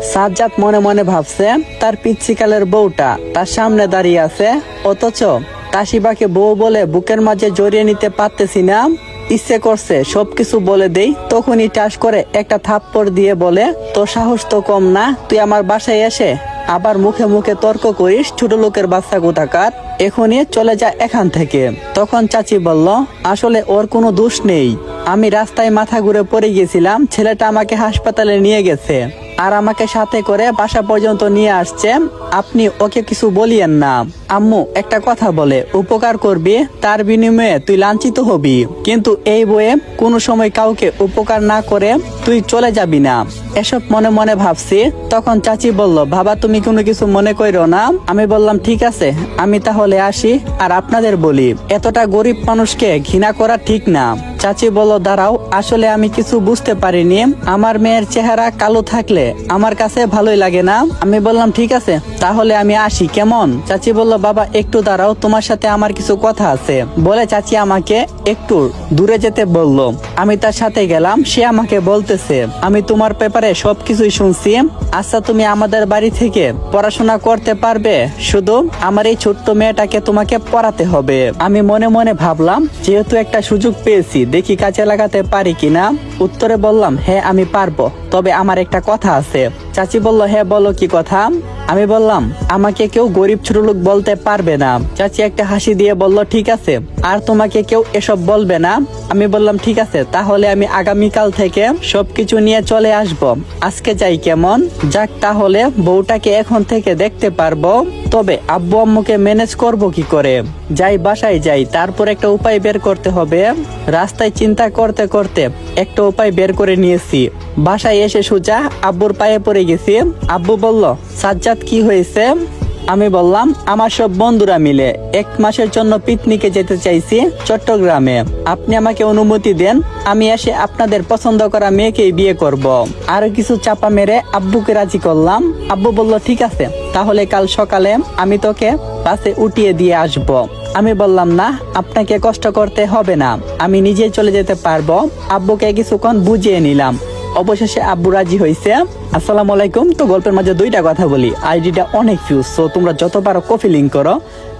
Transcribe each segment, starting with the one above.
সাজ্জাদ মনে মনে ভাবছে তার পিচ্ছিকালের বউটা তার সামনে দাঁড়িয়ে আছে, অথচ তাসিবাকে বউ বলে বুকের মাঝে জড়িয়ে নিতে পারতেছি না। ইচ্ছে করছে সবকিছু বলে দেই, তখনই টাস করে একটা থাপ্পড় দিয়ে বলে, তোর সাহস তো কম না, তুই আমার বাসায় এসে আবার মুখে মুখে তর্ক করিস, ছোট লোকের বাচ্চা কোথাকার, এখনই চলে যা এখান থেকে। তখন চাচি বলল, আসলে ওর কোনো দোষ নেই, আমি রাস্তায় মাথা ঘুরে পড়ে গেছিলাম, ছেলেটা আমাকে হাসপাতালে নিয়ে গেছে আর আমাকে সাথে করে বাসা পর্যন্ত নিয়ে আসছে, আপনি ওকে কিছু বলিয়েন না। আম্মু একটা কথা বলে, উপকার করবি তার বিনিময়ে তুই লাঞ্ছিত হবি, কিন্তু এই বয়ে কোনো সময় কাউকে উপকার না করে তুই চলে যাবি না। এসব মনে মনে ভাবছি। তখন চাচি বলল, বাবা তুমি কোনো কিছু মনে করো না। আমি বললাম ঠিক আছে, আমি তাহলে আসি, আর আপনাদের বলি এতটা গরিব মানুষকে ঘৃণা করা ঠিক না। চাচি বলল, দাঁড়াও, আসলে আমি কিছু বুঝতে পারিনি, আমার মেয়ের চেহারা কালো থাকলে আমার কাছে ভালোই লাগে না। আমি বললাম ঠিক আছে, তাহলে আমি আসি কেমন? চাচি বলল, বাবা একটু দাঁড়াও, তোমার সাথে আমার কিছু কথা আছে বলে চাচি আমাকে একটু দূরে যেতে বলল। আমি তার সাথে গেলাম। সে আমাকে বলতেছে, আমি তোমার ব্যাপারে সবকিছুই শুনছি, আচ্ছা তুমি আমাদের বাড়ি থেকে পড়াশোনা করতে পারবে, শুধু আমার এই ছোট্ট মেয়েটাকে তোমাকে পড়াতে হবে। আমি মনে মনে ভাবলাম, যেহেতু একটা সুযোগ পেয়েছি, দেখি কাজে লাগাতে পারি কিনা। উত্তরে বললাম, হ্যাঁ আমি পারবো, তবে আমার একটা কথা আছে। চাচি বলল, হ্যাঁ বলো কি কথা? আমি বললাম, আমাকে কেউ গরিব ছোট লোক বলতে পারবে না। চাচি একটা হাসি দিয়ে বলল, ঠিক আছে, আর তোমাকে কেউ এসব বলবে না। আমি বললাম ঠিক আছে, তাহলে আমি আগামীকাল থেকে সবকিছু নিয়ে চলে আসব। আজকে যাই কেমন? যাক, তাহলে বউটাকে এখন থেকে দেখতে পারবো, তবে আব্বু আম্মুকে ম্যানেজ করব কি করে? যাই, বাসায় যাই, তারপর একটা উপায় বের করতে হবে। রাস্তায় চিন্তা করতে করতে একটা উপায় বের করে নিয়েছি। বাসায় এসে সোজা আব্বুর পায়ে পড়ে গেছি। আব্বু বলল, সাজ্জাদ কি হয়েছে? আমি বললাম, আমার সব বন্ধুরা মিলে 1 মাসের জন্য পিকনিকে যেতে চাইছি চট্টগ্রামে, আপনি আমাকে অনুমতি দেন, আমি এসে আপনাদের পছন্দ করা মেয়েকেই বিয়ে করব। আরো কিছু চাপা মেরে আব্বুকে রাজি করলাম। আব্বু বলল, ঠিক আছে, তাহলে কাল সকালে আমি তোকে বাসে উঠিয়ে দিয়ে আসব। আমি বললাম, না, আপনাকে কষ্ট করতে হবে না, আমি নিজেই চলে যেতে পারবো। আব্বুকে কিছুক্ষণ বুঝিয়ে নিলাম। অবশেষে আব্বু রাজি হয়েছে। আসসালামু আলাইকুম। তো গল্পের মাঝে 2টা কথা বলি, আইডিটা অনেক ভিউজ, সো তোমরা যত পারো কপি লিঙ্ক করো,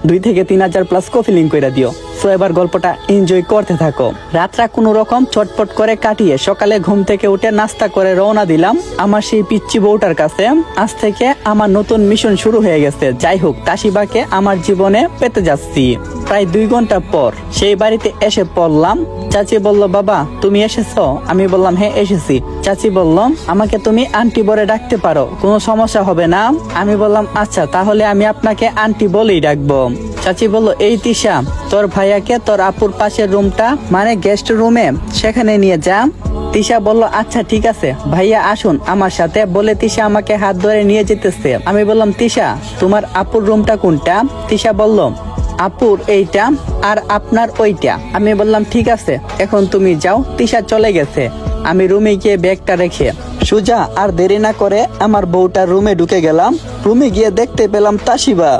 2 থেকে 3000 প্লাস কপি লিঙ্ক করে দিও। সো এবার গল্পটা এনজয় করতে থাকো। রাতটা কোনো রকম চটপট করে কাটিয়ে সকালে ঘুম থেকে উঠে নাস্তা করে রওনা দিলাম আমার সেই পিচ্চি বউটার কাছে। আজ থেকে আমার নতুন মিশন শুরু হয়ে গেছে। যাই হোক, তাসিবাকে আমার জীবনে পেতে যাচ্ছি। প্রায় 2 ঘন্টা পর সেই বাড়িতে এসে পড়লাম। চাচি বলল, বাবা তুমি এসেছো? আমি বললাম, হ্যাঁ এসেছি। চাচি বলল, আমাকে তুমি আন্টি বলে ডাকতে পারো, কোনো সমস্যা হবে না। আমি বললাম, আচ্ছা, তাহলে আমি আপনাকে আন্টি বলেই ডাকবো। চাচি বলল, এই তিশা, তোর ভাইয়াকে তোর আপুর পাশের রুমটা, মানে গেস্ট রুমে, সেখানে নিয়ে যা। তিশা বলল, আচ্ছা ঠিক আছে ভাইয়া, আসুন আমার সাথে, বলে তিশা আমাকে হাত ধরে নিয়ে যেতেছে। আমি বললাম, তিশা তোমার আপুর রুমটা কোনটা? তিশা বলল, আপুর এইটা আর আপনার ওইটা। আমি বললাম, ঠিক আছে, এখন তুমি যাও। তিশা চলে গেছে। আমি রুমে গিয়ে ব্যাগটা রেখে সোজা আর দেরি না করে আমার বউটার রুমে ঢুকে গেলাম। রুমে গিয়ে দেখতে পেলাম তাসিবা।